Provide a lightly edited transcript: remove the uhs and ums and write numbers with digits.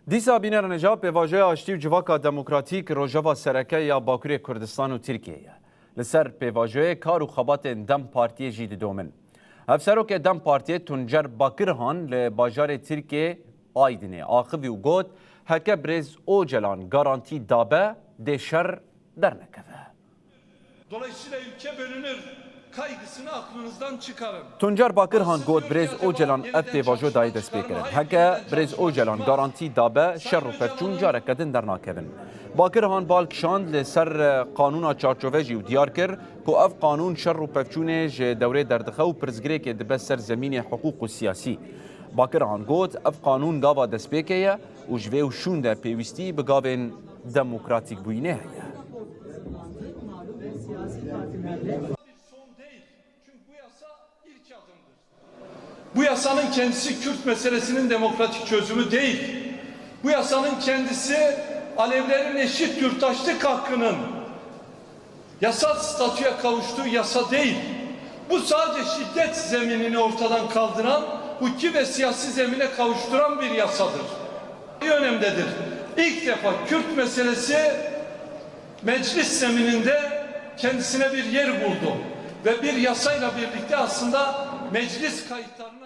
دیسا بینر نجاب پیواژه آشتی و جواکا دموکراتیک روژاوا سرکه یا باکوری کردستان و ترکیه لسر پیواژه کار و خبات دم پارتی جید دومن افسرو که دم پارتی تنجر باکرهان لباجار ترکیه آیدنه آخوی و گود هکه برز او جلان گارانتی دابه ده شر در نکوه. Dolayısıyla ülke bölünür kaygısını aklınızdan çıkarın. تنجر باکرهان گود برز او جلان اف پیواژو دای دست بکرن هکه برز او جلان گارانتی دابه شر و پرچون جاره کدن در ناکوین. باکرهان بالکشاند لسر قانون چارچوبی و دیار کر که اف قانون شر و پرچون دوره دردخه و پرزگری که دبه سر زمین حقوق و سیاسی. باکرهان گود اف قانون گاوا دست بکیه و جوه و شونده پیوستی بگاوین دموکراتیک بوینه هیه. Bu yasanın kendisi Kürt meselesinin demokratik çözümü değil. Bu yasanın kendisi Alevlerin eşit yurttaşlık hakkının yasal statüye kavuştuğu yasa değil. Bu sadece şiddet zeminini ortadan kaldıran, hukuki ve siyasi zemine kavuşturan bir yasadır. Bir önemdedir. İlk defa Kürt meselesi meclis zemininde kendisine bir yer buldu ve bir yasayla birlikte aslında meclis kayıtlarına